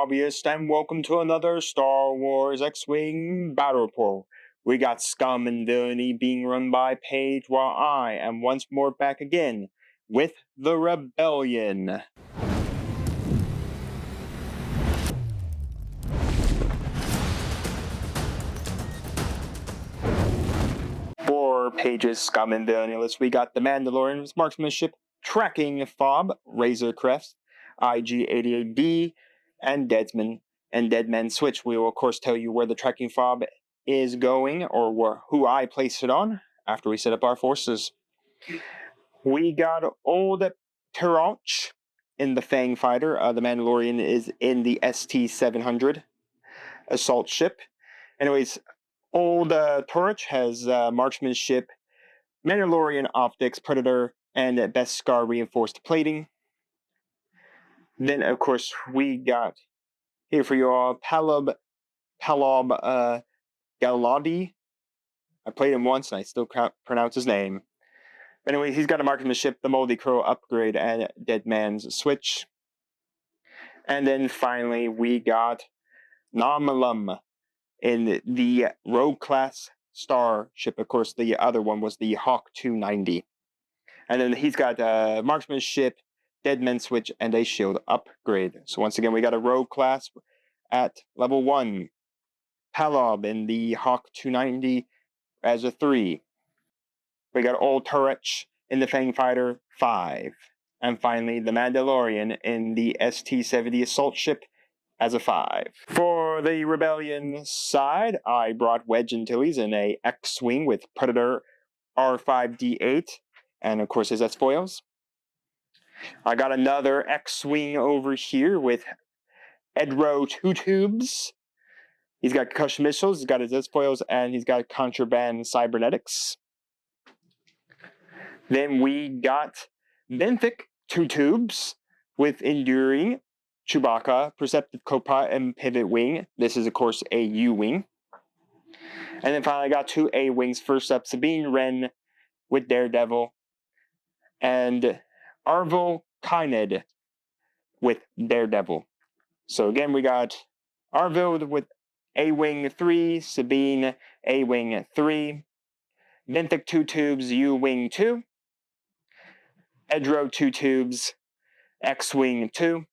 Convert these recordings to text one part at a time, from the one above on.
hobbyist, and welcome to another Star Wars X-Wing Battle Report. We got Scum and Villainy being run by Paige, while I am once more back again with the Rebellion. For Paige's Scum and Villainy list, we got the Mandalorian's Marksmanship Tracking Fob, Razor Crest, IG-88D, and Dead Man Switch. We will of course tell you where the tracking fob is going, or who I place it on, after we set up our forces. We got old 𝐑𝐄𝐋 in the Fang Fighter. The Mandalorian is in the ST-700 assault ship. Anyways, old 𝐑𝐄𝐋 has marksmanship, Mandalorian optics, Predator, and Beskar reinforced plating. Then, of course, we got here for you all Palob Galadi. I played him once and I still can't pronounce his name. Anyway, he's got a marksmanship, the Moldy Crow upgrade, and Dead Man's Switch. And then finally, we got Namalum in the Rogue class starship. Of course, the other one was the Hawk 290. And then he's got marksmanship, Dead Man Switch, and a shield upgrade. So once again, we got a Rogue class at level 1. Palob in the Hawk 290 as a 3. We got old 𝐑𝐄𝐋 in the Fang Fighter 5. And finally, the Mandalorian in the ST-70 assault ship as a 5. For the Rebellion side, I brought Wedge Antilles in a X-Wing with Predator R5D8, and of course his S-foils. I got another X-Wing over here with Edro 2 tubes. He's got concussion missiles, he's got his S-foils, and he's got contraband cybernetics. Then we got Benthic 2 tubes with Enduring, Chewbacca, Perceptive Copilot, and Pivot Wing. This is, of course, a U-Wing. And then finally I got 2 A-Wings. First up, Sabine Wren with Daredevil, and 𝐒𝐓𝐃𝐈𝐒 with Daredevil. So again, we got Arvil with A-Wing 3, Sabine A-Wing 3, Benthic 2 tubes, U-Wing 2, Edro 2 tubes, X-Wing 2,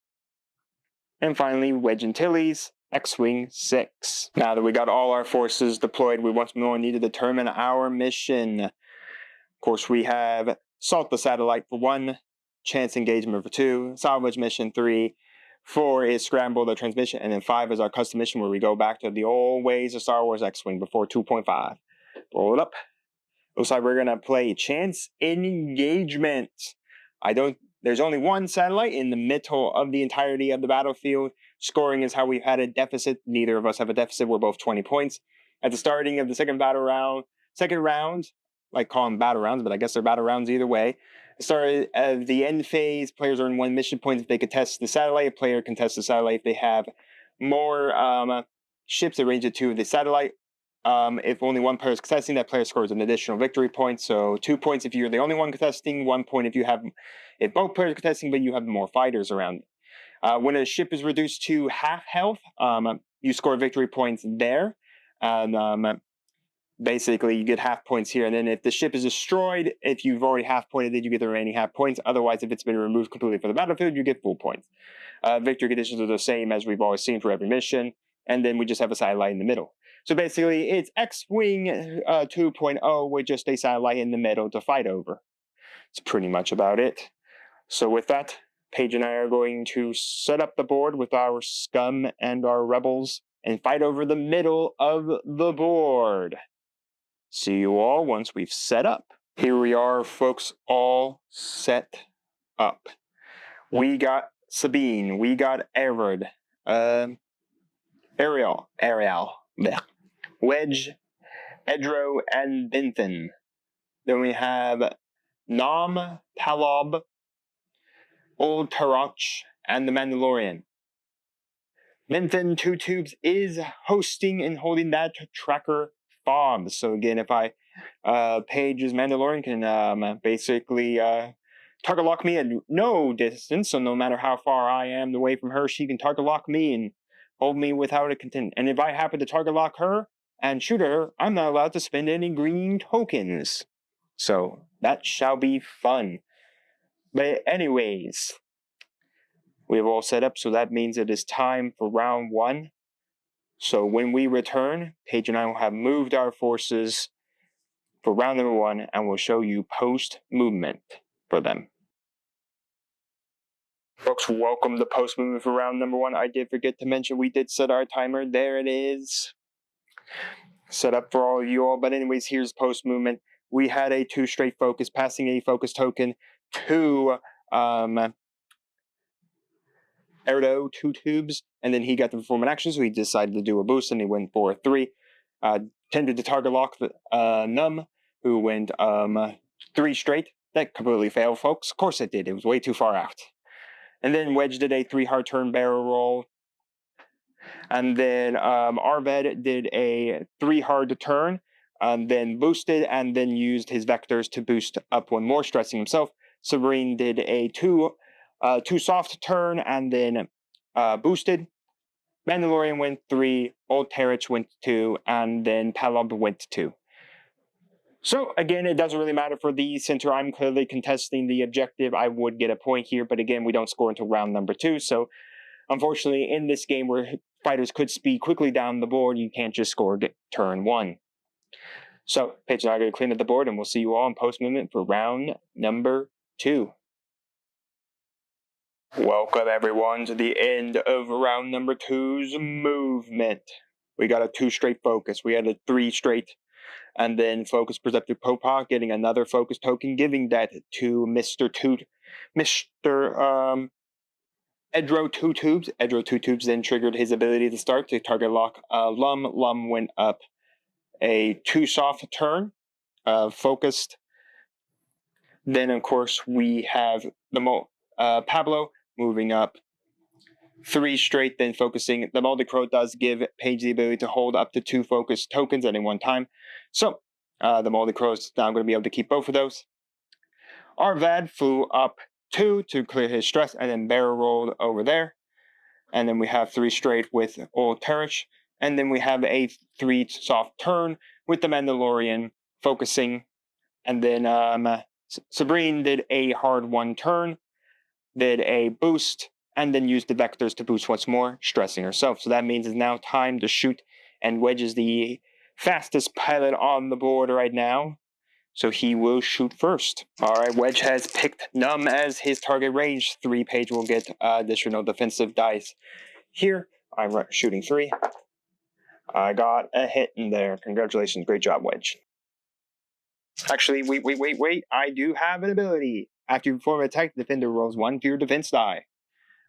and finally Wedge Antilles, X-Wing 6. Now that we got all our forces deployed, we once more need to determine our mission. Of course, we have Assault the Satellite for 1, Chance Engagement for 2, Salvage Mission 3, 4 is Scramble the Transmission, and then 5 is our custom mission where we go back to the old ways of Star Wars X-Wing before 2.5. Roll it up. Looks like we're going to play Chance Engagement. There's only one satellite in the middle of the entirety of the battlefield. Scoring is how we've had a deficit. Neither of us have a deficit. We're both 20 points. At the starting of the second round, like call them battle rounds, but I guess they're battle rounds either way. Start of the end phase, players earn 1 mission point if they contest the satellite. A player contests the satellite if they have more ships that range at 2 of the satellite. If only one player is contesting, that player scores an additional victory point. So 2 points if you're the only one contesting, 1 point if both players are contesting, but you have more fighters around. When a ship is reduced to half health, you score victory points there. Basically, you get half points here, and then if the ship is destroyed, if you've already half pointed it, you get the remaining half points. Otherwise, if it's been removed completely from the battlefield, you get full points. Victory conditions are the same as we've always seen for every mission, and then we just have a satellite in the middle. So basically, it's X-Wing 2.0 with just a satellite in the middle to fight over. That's pretty much about it. So with that, Paige and I are going to set up the board with our Scum and our Rebels and fight over the middle of the board. See you all once we've set up. Here we are, folks, all set up. We got Sabine, we got Ariel, Wedge, Edro, and Benthin. Then we have Nam, Palob, old 𝐑𝐄𝐋, and the Mandalorian. Benthin 2 tubes is hosting and holding that tracker fob. So again, if Paige's Mandalorian can basically target lock me at no distance, so no matter how far I am away from her, she can target lock me and hold me without a content. And if I happen to target lock her and shoot her, I'm not allowed to spend any green tokens. So that shall be fun. But anyways, we have all set up, so that means it is time for round 1. So when we return, Paige and I will have moved our forces for round number 1, and we'll show you post-movement for them. Folks, welcome to post-movement for round number 1. I did forget to mention we did set our timer. There it is. Set up for all of you all. But anyways, here's post-movement. We had a 2 straight focus, passing a focus token to Erdo, 2 tubes, and then he got to perform an action, so he decided to do a boost, and he went for a 3. Tended to target lock Num, who went 3 straight. That completely failed, folks. Of course it did. It was way too far out. And then Wedge did a 3 hard turn barrel roll. And then 𝐒𝐍𝐻 did a 3 hard turn, then boosted, and then used his vectors to boost up 1 more, stressing himself. Sabrine did a 2 soft turn, and then boosted. Mandalorian went 3, 𝐒𝐍𝐻 went 2, and then Palob went 2. So, again, it doesn't really matter for the center. I'm clearly contesting the objective. I would get a point here, but again, we don't score until round number 2. So, unfortunately, in this game where fighters could speed quickly down the board, you can't just score turn 1. So, Paige and I are going to clean up the board, and we'll see you all in post-movement for round number 2. Welcome, everyone, to the end of round number 2's movement. We got a 2 straight focus. We had a 3 straight. And then focus Perceptive Popak, getting another focus token, giving that to Mr. Edro 2 tubes. Edro 2 tubes then triggered his ability to start to target lock Lum. Lum went up a 2 soft turn, focused. Then, of course, we have the Pablo moving up 3 straight, then focusing. The 𝐒𝐍𝐿 does give Paige the ability to hold up to 2 focus tokens at any one time. So, the 𝐒𝐍𝐿 is now going to be able to keep both of those. 𝐒𝐍𝐻 flew up 2 to clear his stress, and then barrel rolled over there. And then we have 3 straight with 𝐒𝐍𝐻. And then we have a 3 soft turn with the Mandalorian focusing. And then Sabrine did a hard 1 turn, did a boost, and then used the vectors to boost once more, stressing herself. So that means it's now time to shoot, and Wedge is the fastest pilot on the board right now, so he will shoot first. Alright, Wedge has picked Num as his target range. 3 Paige will get additional defensive dice. Here, I'm shooting 3. I got a hit in there. Congratulations, great job, Wedge. Actually, wait, I do have an ability. After you perform an attack, the defender rolls 1 fewer defense die.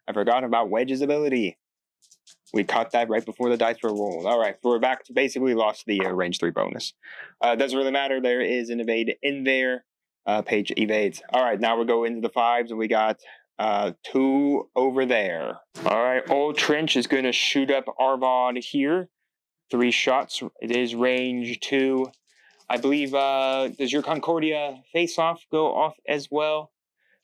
I forgot about Wedge's ability. We caught that right before the dice were rolled. Alright, we're back to basically lost the range 3 bonus. Doesn't really matter. There is an evade in there. Paige evades. Alright, now we go into the 5s, and we got 2 over there. Alright, Old Trench is going to shoot up 𝐒𝐍𝐻 here. 3 shots. It is range 2. I believe, does your Concordia face-off go off as well?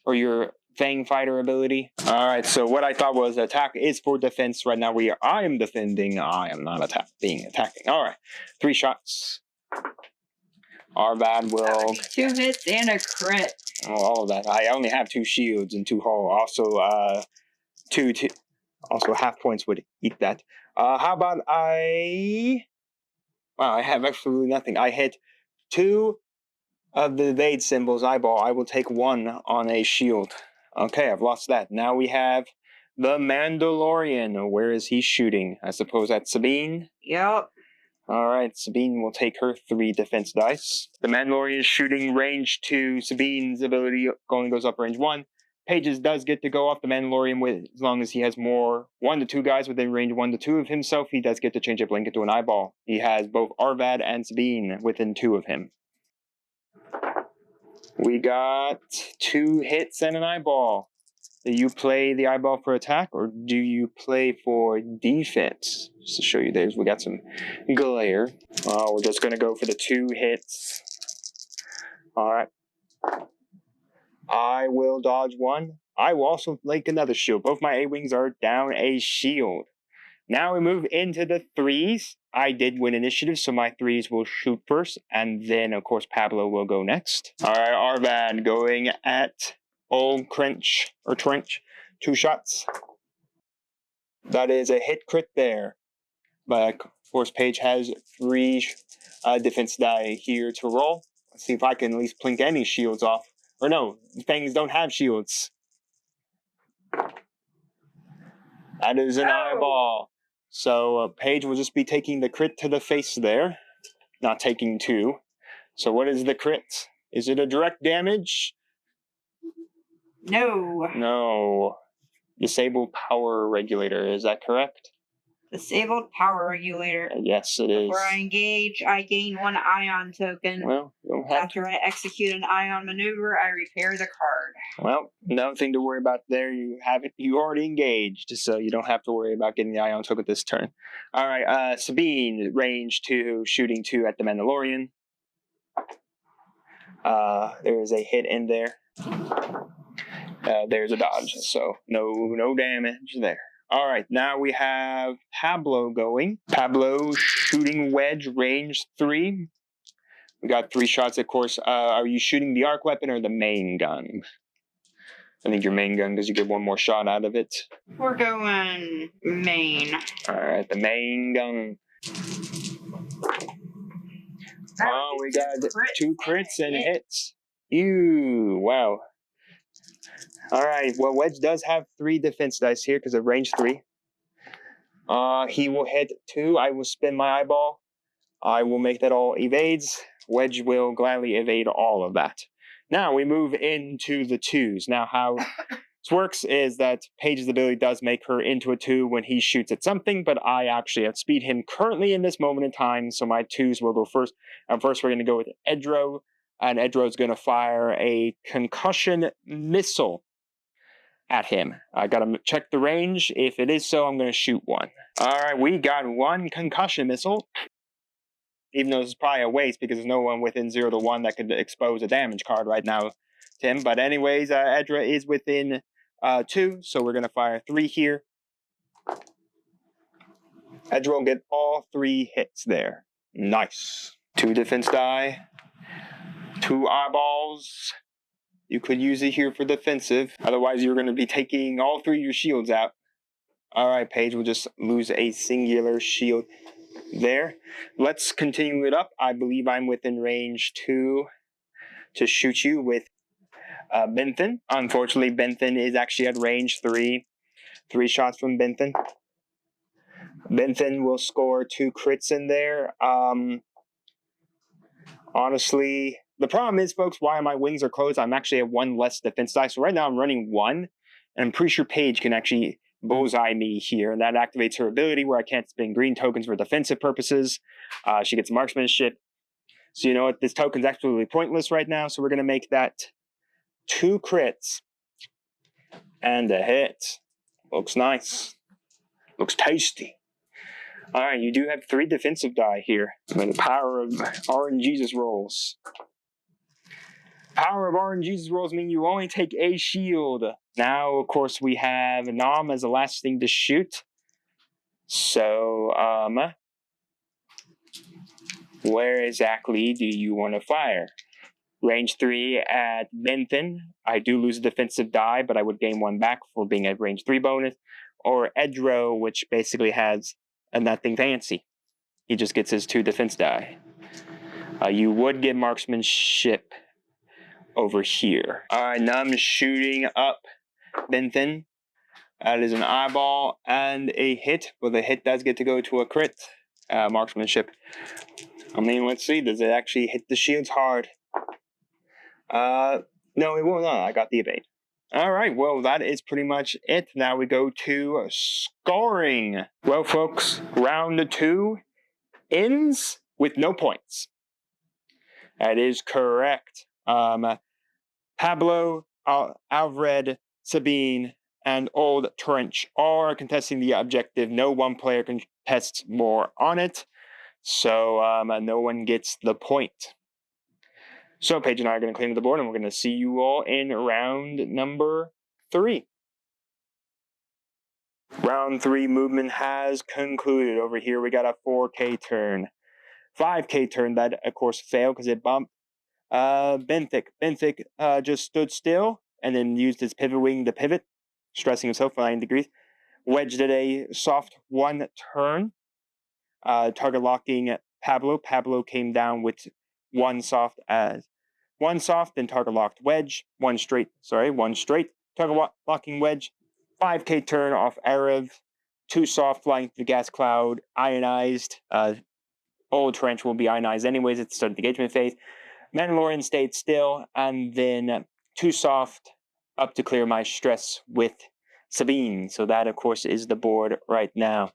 Or your Fang Fighter ability? Alright, so what I thought was attack is for defense. Right now I am defending. I am not attacking. Alright, 3 shots. 𝐒𝐍𝐻 will... 2 hits and a crit. Oh, all of that. I only have 2 shields and 2 hull. Also, also half points would eat that. How about I... Wow, I have absolutely nothing. I hit 2 of the evade symbols eyeball. I will take 1 on a shield. Okay, I've lost that. Now we have the Mandalorian. Where is he shooting? I suppose that's Sabine? Yep. Alright, Sabine will take her 3 defense dice. The Mandalorian is shooting range 2. Sabine's ability only goes up range 1. Paige's does get to go off the Mandalorian with, as long as he has more 1 to 2 guys within range 1 to 2 of himself. He does get to change a blink into an eyeball. He has both 𝐒𝐍𝐻 and Sabine within 2 of him. We got 2 hits and an eyeball. Do you play the eyeball for attack, or do you play for defense? Just to show you there, we got some glare. We're just going to go for the 2 hits. Alright. I will dodge 1. I will also link another shield. Both my A-Wings are down a shield. Now we move into the threes. I did win initiative, so my threes will shoot first, and then, of course, Pablo will go next. All right, Arvad going at old Trench. 2 shots. That is a hit crit there. But, of course, Paige has 3 defense die here to roll. Let's see if I can at least plink any shields off. Or no, things don't have shields. That is an eyeball. So Paige will just be taking the crit to the face there. Not taking 2. So what is the crit? Is it a direct damage? No. No. Disabled power regulator, is that correct? Disabled power regulator. Yes, it is. Before I engage, I gain 1 ion token. Well, you don't have After I execute an ion maneuver, I repair the card. Well, nothing to worry about there. You already engaged, so you don't have to worry about getting the ion token this turn. All right, Sabine, range 2, shooting 2 at the Mandalorian. There is a hit in there. There's a dodge, so no damage there. All right, now we have Pablo going. Pablo shooting wedge, range 3. We got 3 shots, of course. Are you shooting the arc weapon or the main gun? I think your main gun, because you get 1 more shot out of it. We're going main. All right, the main gun. Oh, we got 2 crits and hits. Ew, wow. All right, well, Wedge does have 3 defense dice here because of range 3. He will hit 2. I will spin my eyeball. I will make that all evades. Wedge will gladly evade all of that. Now we move into the 2s. Now how this works is that Paige's ability does make her into a 2 when he shoots at something, but I actually outspeed him currently in this moment in time, so my 2s will go first. And first we're going to go with Edro, and Edro's going to fire a concussion missile at him. I got to check the range. If it is so, I'm going to shoot 1. All right, we got 1 concussion missile. Even though it's probably a waste because there's no one within 0 to 1 that could expose a damage card right now, Tim. But anyways, Edra is within 2, so we're going to fire 3 here. Edra will get all 3 hits there. Nice. 2 defense die. 2 eyeballs. You could use it here for defensive. Otherwise, you're going to be taking all 3 of your shields out. All right, Paige will just lose a singular shield there. Let's continue it up. I believe I'm within range 2 to shoot you with Benthen. Unfortunately, Benthen is actually at range 3. 3 shots from Benthen. Benthen will score 2 crits in there. Honestly, the problem is, folks, why my wings are closed, I'm actually at 1 less defense die. So right now I'm running 1, and I'm pretty sure Paige can actually bullseye me here, and that activates her ability where I can't spend green tokens for defensive purposes. She gets marksmanship. So you know what? This token's absolutely pointless right now, so we're going to make that 2 crits and a hit. Looks nice. Looks tasty. All right, you do have 3 defensive die here. By the power of RNGesus rolls. Power of RNGesus rolls mean you only take a shield. Now, of course, we have Nam as the last thing to shoot. So, where exactly do you want to fire? Range 3 at Benthen. I do lose a defensive die, but I would gain 1 back for being at range 3 bonus. Or Edro, which basically has nothing fancy. He just gets his 2 defense die. You would get marksmanship over here. All right, now I'm shooting up Benthen. That is an eyeball and a hit, but the hit does get to go to a crit. Marksmanship. I mean, let's see. Does it actually hit the shields hard? No, it will not. I got the evade. All right, well, that is pretty much it. Now we go to scoring. Well, folks, round 2 ends with no points. That is correct. Pablo, Alfred, Sabine, and Old Trench are contesting the objective. No one player contests more on it, so no one gets the point. So Paige and I are going to clean up the board, and we're going to see you all in round number 3. Round 3 movement has concluded. Over here we got a 4K turn. 5K turn that of course failed because it bumped 𝐵𝐵𝐃𝐄𝐒. 𝐵𝐵𝐃𝐄𝐒 just stood still and then used his pivot wing to pivot, stressing himself for 90 degrees. Wedge did a soft 1 turn, target locking Pablo. Pablo came down with 1 soft, then target locked Wedge. 1 straight, target locking Wedge. 5K turn off 𝐒�R𝐵. 2 soft flying through the gas cloud, ionized. Old trench will be ionized anyways at the start of the engagement phase. Mandalorian stayed still, and then 2 soft up to clear my stress with Sabine. So that, of course, is the board right now.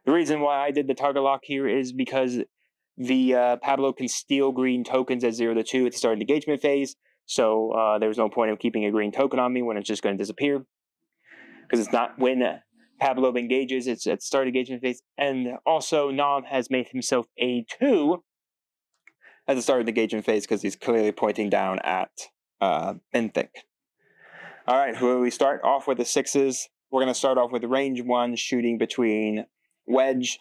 The reason why I did the target lock here is because the Pablo can steal green tokens at 0 to 2 at the start of the engagement phase. So there's no point of keeping a green token on me when it's just going to disappear. Because it's not when Pablo engages, it's at the start of the engagement phase. And also, Nam has made himself a 2 at the start of the engagement phase because he's clearly pointing down at 𝐵𝐃𝐄𝐒. All right, when we start off with the 6s, we're going to start off with range 1 shooting between Wedge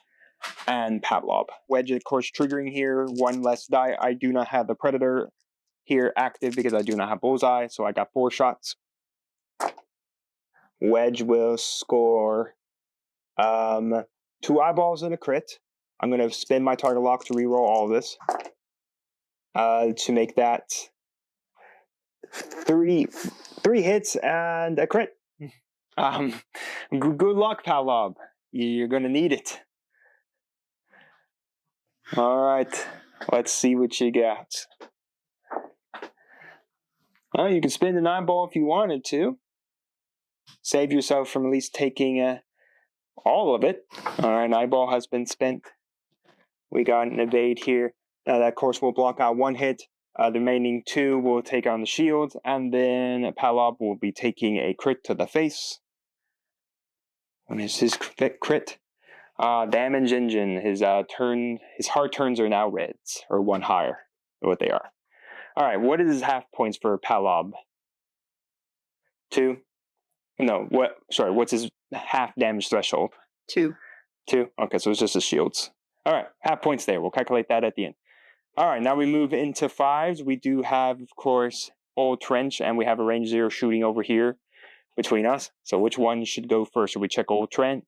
and Pavlov. Wedge, of course, triggering here, 1 less die. I do not have the Predator here active because I do not have Bullseye, so I got 4 shots. Wedge will score 2 eyeballs and a crit. I'm going to spin my target lock to reroll all of this to make that 3 hits and a crit. Good luck, Pavlov. You're going to need it. All right, let's see what you got. Well, you can spin the eyeball if you wanted to. Save yourself from at least taking all of it. All right, an eyeball has been spent. We got an evade here. Now that, of course, will block out 1 hit. The remaining 2 will take on the shield, and then Pavlov will be taking a crit to the face. When is his crit? Damage engine. His hard turns are now reds, or 1 higher than what they are. All right, what is his half points for Pavlov? 2. No, what? Sorry, what's his half damage threshold? 2. 2. Okay, so it's just his shields. All right, half points there. We'll calculate that at the end. All right, now we move into 5s. We do have, of course, Old Trench, and we have a range 0 shooting over here between us. So which one should go first? Should we check Old Trench,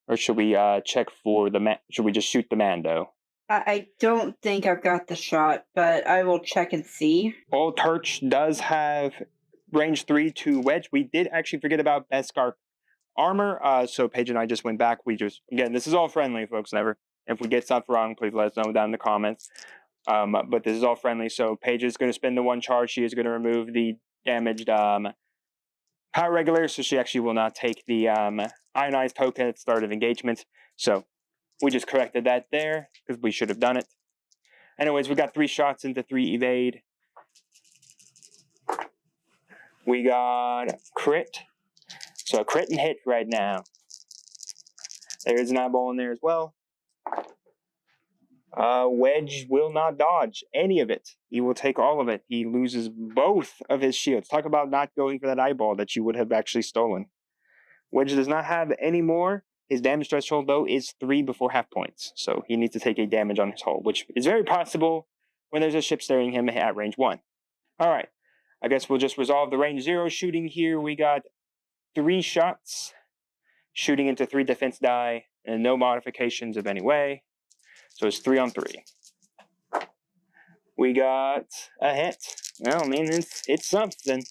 or should we check for the should we just shoot the Mando? I don't think I've got the shot, but I will check and see. Old Trench does have range 3 to Wedge. We did actually forget about Beskar armor. So Paige and I just went back. Again, this is all friendly, folks. Never. If we get stuff wrong, please let us know down in the comments. But this is all friendly. So Paige is going to spend the 1 charge. She is going to remove the damaged power regulator, so she actually will not take the ionized token at the start of engagement. So we just corrected that there because we should have done it. Anyways, we got 3 shots into 3 evade. We got crit. So a crit and hit right now. There's an eyeball in there as well. Wedge will not dodge any of it. He will take all of it. He loses both of his shields. Talk about not going for that eyeball that you would have actually stolen. Wedge does not have any more. His damage threshold, though, is 3 before half points. So he needs to take a damage on his hull, which is very possible when there's a ship staring him at range 1. All right. I guess we'll just resolve the range 0 shooting here. We got 3 shots shooting into 3 defense die and no modifications of any way. So it's 3 on 3. We got a hit. Well, I mean, it's something.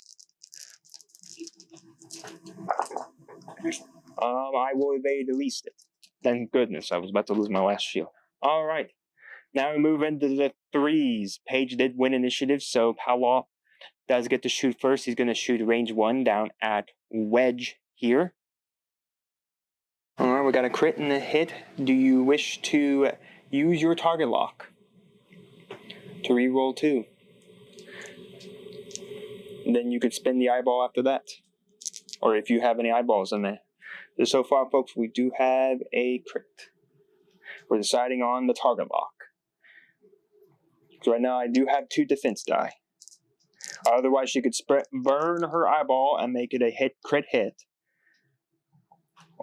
I will evade at least it. Thank goodness, I was about to lose my last shield. All right. Now we move into the 3s. Paige did win initiative, so Pavlov does get to shoot first. He's going to shoot range 1 down at Wedge here. All right, we got a crit and a hit. Do you wish to use your target lock to reroll 2? And then you could spin the eyeball after that. Or if you have any eyeballs in there. So far, folks, we do have a crit. We're deciding on the target lock. So right now I do have 2 defense die. Otherwise, she could burn her eyeball and make it a crit hit.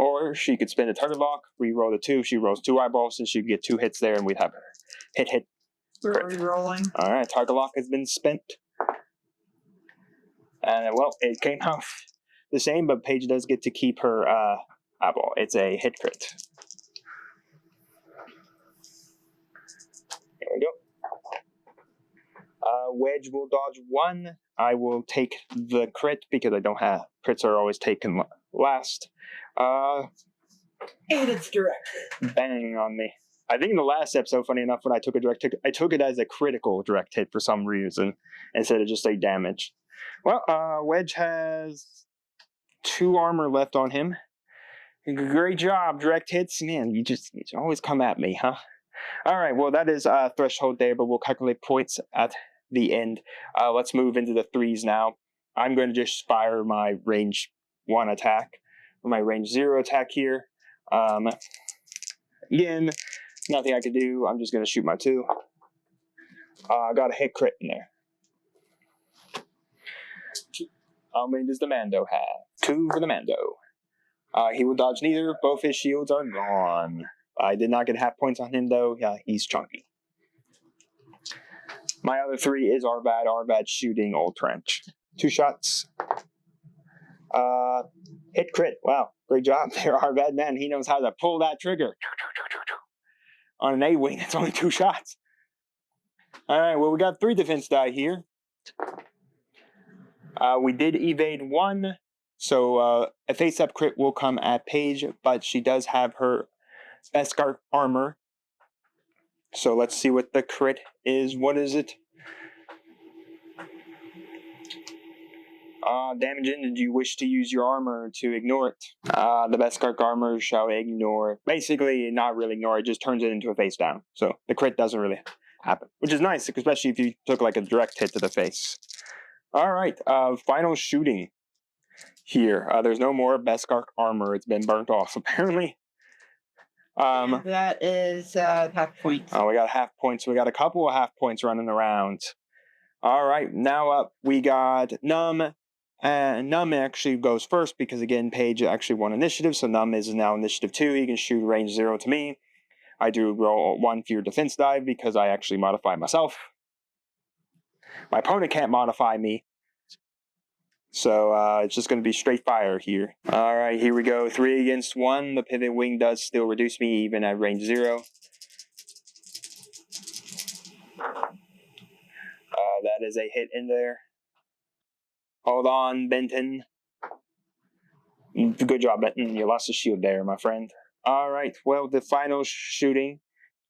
Or she could spin a target lock, re-roll the 2. She rolls 2 eyeballs, and she'd get 2 hits there, and we'd have her hit. We're re-rolling. Alright, target lock has been spent. And, well, it came out the same, but Paige does get to keep her eyeball. It's a hit crit. There we go. Wedge will dodge 1. I will take the crit because I don't have... Crits are always taken last. And it's direct. Bang on me. I think in the last episode, funny enough, when I took a direct hit, I took it as a critical direct hit for some reason instead of just a damage. Well, Wedge has 2 armor left on him. Great job, direct hits. Man, you always come at me, huh? Alright, well, that is threshold there, but we'll calculate points at the end. Let's move into the 3s now. I'm going to just fire my range 1 attack, my range 0 attack here. Again, nothing I can do. I'm just going to shoot my 2. I got a hit crit in there. How many does the Mando have? 2 for the Mando. He will dodge neither. Both his shields are gone. I did not get half points on him, though. Yeah, he's chunky. My other 3 is Arvad. Arvad shooting Old Trench. 2 shots. Hit crit. Wow, great job there, Arvad. Man, he knows how to pull that trigger. On an A-wing, it's only 2 shots. Alright, well, we got 3 defense die here. We did evade 1, so a face-up crit will come at Paige, but she does have her Beskar armor. So let's see what the crit is. What is it? Damaging, did you wish to use your armor to ignore it? The Beskar armor shall ignore. Basically, not really ignore, it just turns it into a face down. So the crit doesn't really happen, which is nice, especially if you took like a direct hit to the face. Alright, final shooting here. There's no more Beskar armor, it's been burnt off apparently. That is half points. Oh, we got half points. We got a couple of half points running around. Alright, now up we got Numb. And Numb actually goes first because, again, Paige actually won initiative, so Numb is now initiative 2. He can shoot range 0 to me. I do roll 1 for your defense die because I actually modify myself. My opponent can't modify me. So it's just going to be straight fire here. Alright, here we go. 3 against 1. The pivot wing does still reduce me even at range 0. That is a hit in there. Hold on, Benton. Good job, Benton. You lost a shield there, my friend. Alright, well, the final shooting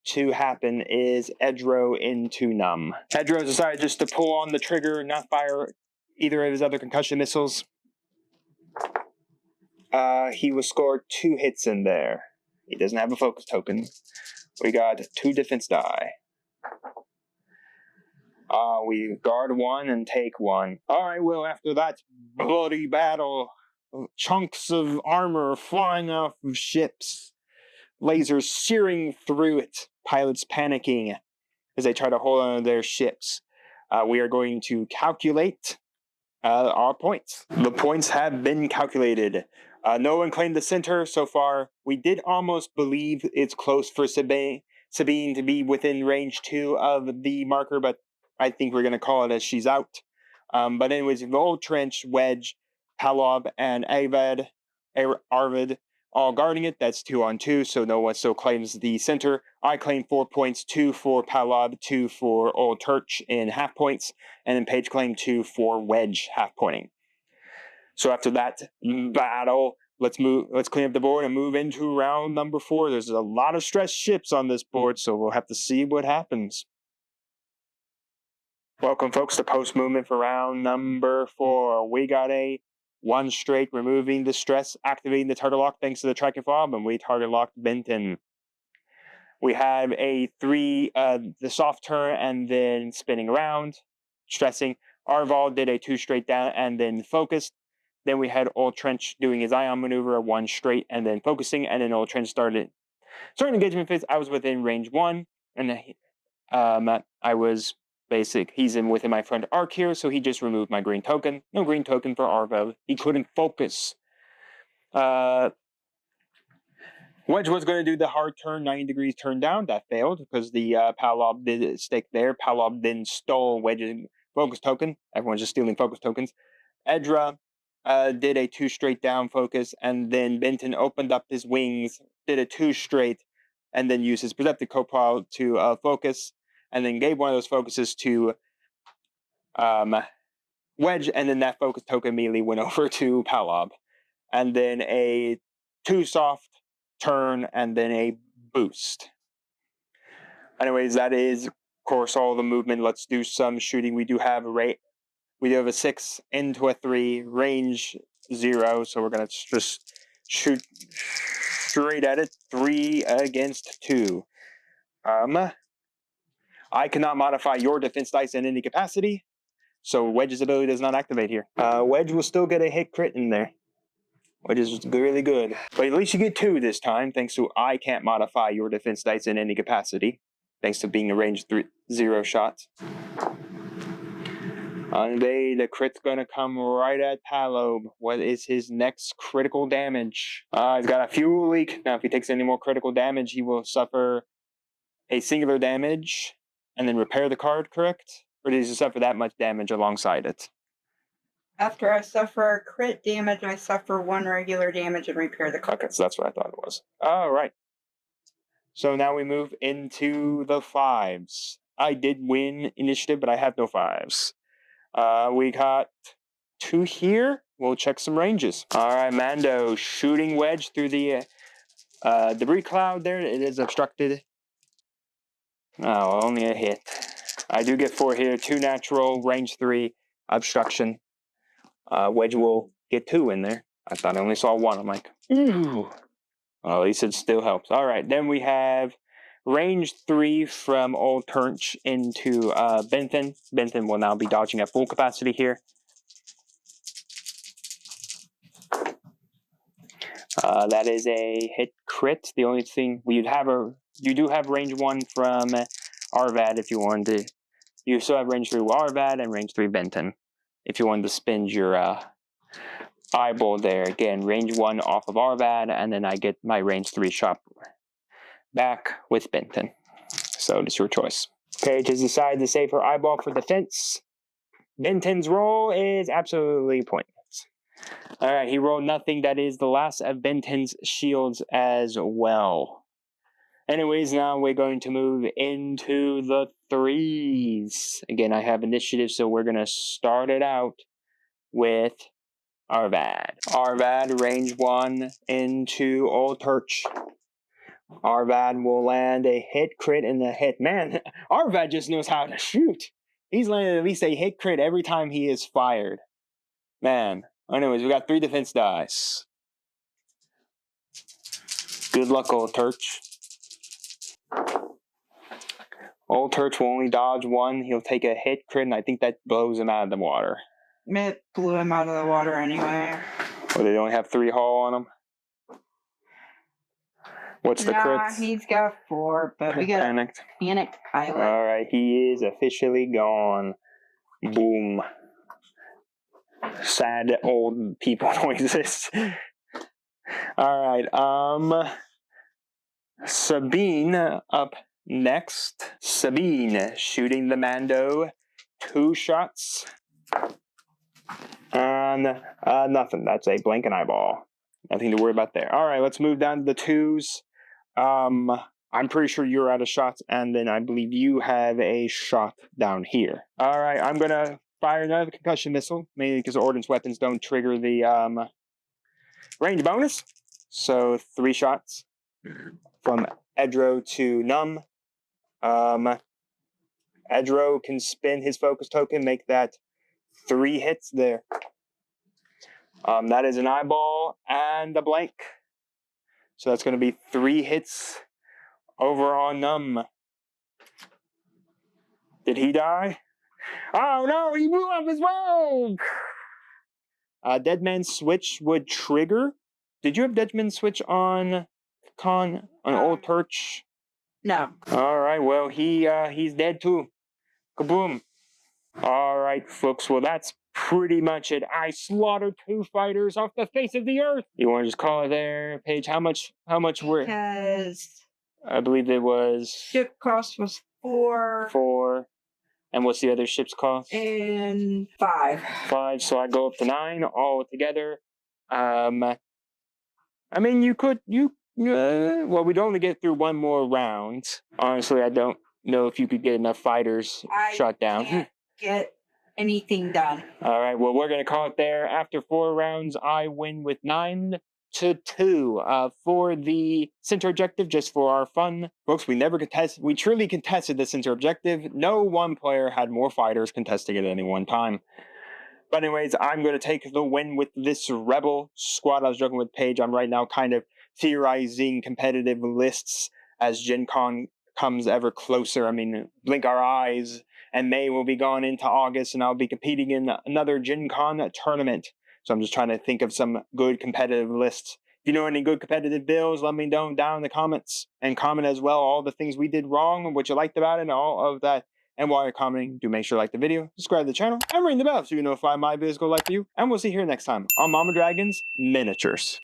to happen is Edro into Numb. Edro decided just to pull on the trigger, not fire either of his other concussion missiles. He was scored 2 hits in there. He doesn't have a focus token. We got 2 defense die. We guard 1 and take 1. Alright, well, after that bloody battle, chunks of armor flying off of ships, lasers searing through it, pilots panicking as they try to hold on to their ships. We are going to calculate our points. The points have been calculated. No one claimed the center so far. We did almost believe it's close for Sabine to be within range 2 of the marker, but I think we're going to call it as she's out. But anyways, the Old Trench, Wedge, Palob, and Arvid all guarding it. That's 2 on 2, so no one still claims the center. I claim 4 points, 2 for Palob, 2 for Old Church in half points, and then Paige claimed 2 for Wedge half pointing. So after that battle, let's clean up the board and move into round number 4. There's a lot of stressed ships on this board, so we'll have to see what happens. Welcome, folks, to post movement for round number 4. We got a 1 straight, removing the stress, activating the target lock thanks to the tracking fob, and we target locked Benton. We have a 3, the soft turn, and then spinning around, stressing. Arval did a 2 straight down, and then focused. Then we had Old Trench doing his ion maneuver, a 1 straight, and then focusing, and then Old Trench started engagement phase. I was within range 1, and I was he's within my front arc here, so he just removed my green token. No green token for Arvel. He couldn't focus. Wedge was going to do the hard turn, 90 degrees turn down. That failed because the 𝐵𝐺 did stick there. 𝐵𝐺 then stole Wedge's focus token. Everyone's just stealing focus tokens. 𝐒𝐻𝐿 did a 2 straight down focus, and then Benton opened up his wings, did a 2 straight, and then used his Perceptive Copilot to focus, and then gave one of those focuses to Wedge, and then that focus token immediately went over to 𝐵𝐺. And then a 2 soft turn, and then a boost. Anyways, that is, of course, all the movement. Let's do some shooting. We do have a 6 into a 3, range 0, so we're going to just shoot straight at it. 3 against 2. I cannot modify your defense dice in any capacity, so Wedge's ability does not activate here. Wedge will still get a hit crit in there, which is really good. But at least you get 2 this time, thanks to I can't modify your defense dice in any capacity, thanks to being a range 0 shot. The crit's gonna come right at 𝐵𝐺. What is his next critical damage? He's got a fuel leak. Now, if he takes any more critical damage, he will suffer a singular damage and then repair the card, correct? Or does he suffer that much damage alongside it? After I suffer crit damage, I suffer 1 regular damage and repair the card. Okay, so that's what I thought it was. All right. So now we move into the 5s. I did win initiative, but I have no 5s. We got 2 here. We'll check some ranges. All right, Mando shooting Wedge through the debris cloud there. It is obstructed. Oh, only a hit. I do get 4 here. 2 natural, range 3, obstruction. Wedge will get 2 in there. I thought I only saw 1. I'm like, ooh. Well, at least it still helps. All right, then we have range 3 from 𝐿𝐻𝐻 into Benton. Benton will now be dodging at full capacity here. That is a hit crit. The only thing you do have range 1 from 𝐴𝐕 if you wanted to. You still have range 3 with 𝐴𝐕 and range 3 Benton if you wanted to spend your eyeball there. Again, range 1 off of 𝐴𝐕, and then I get my range 3 shot back with Benton. So it's your choice. Paige has decided to save her eyeball for defense. Benton's roll is absolutely pointless. All right, he rolled nothing. That is the last of Benton's shields as well. Anyways, now we're going to move into the 3s. Again, I have initiative, so we're going to start it out with 𝐴𝐕. 𝐴𝐕, range 1 into 𝐿𝐻𝐻. 𝐴𝐕 will land a hit crit in the hit. Man, 𝐴𝐕 just knows how to shoot. He's landed at least a hit crit every time he is fired. Man. Anyways, we got 3 defense dice. Good luck, 𝐿𝐻𝐻. 𝐿𝐻𝐻 will only dodge 1. He'll take a hit crit, and I think that blows him out of the water. It blew him out of the water anyway. Well, they only have 3 hull on him. What's the crits? He's got 4, but we got panicked pilot. All right, he is officially gone. Boom. Sad old people noises. All right, Sabine up next. Sabine shooting the Mando. 2 shots. And nothing. That's a blank and eyeball. Nothing to worry about there. All right, let's move down to the 2s. I'm pretty sure you're out of shots, and then I believe you have a shot down here. All right, I'm going to fire another concussion missile, mainly because ordnance weapons don't trigger the range bonus. So 3 shots from 𝐿𝐻𝐻 to Numb. 𝐿𝐻𝐻 can spend his focus token, make that 3 hits there. That is an eyeball and a blank. So that's going to be 3 hits over on Numb. Did he die? Oh no, he blew up as well! Dead Man's Switch would trigger. Did you have Dead Man's Switch on 𝐿𝐻𝐻? No. Alright, well he's dead too. Kaboom. Alright folks, well that's pretty much it. I slaughtered 2 fighters off the face of the earth. You want to just call it there, Paige? How much were? Because I believe it was ship cost was 4. 4. And what's the other ship's cost? And 5. 5. So I go up to 9 all together. I mean, well, we'd only get through 1 more round. Honestly, I don't know if you could get enough fighters shot down. Can't get anything done. All right, well, we're going to call it there. After 4 rounds, I win with 9-2 for the center objective, just for our fun. Folks, we truly contested the center objective. No one player had more fighters contesting it at any one time. But anyways, I'm going to take the win with this Rebel squad. I was joking with Paige. I'm right now kind of theorizing competitive lists as Gen Con comes ever closer. I mean, blink our eyes, and May will be gone into August, and I'll be competing in another Gen Con tournament. So I'm just trying to think of some good competitive lists. If you know any good competitive builds, let me know down in the comments. And comment as well all the things we did wrong, what you liked about it, and all of that. And while you're commenting, do make sure to like the video, subscribe to the channel, and ring the bell so you know if my videos go like for you. And we'll see you here next time on Mama Dragon's Miniatures.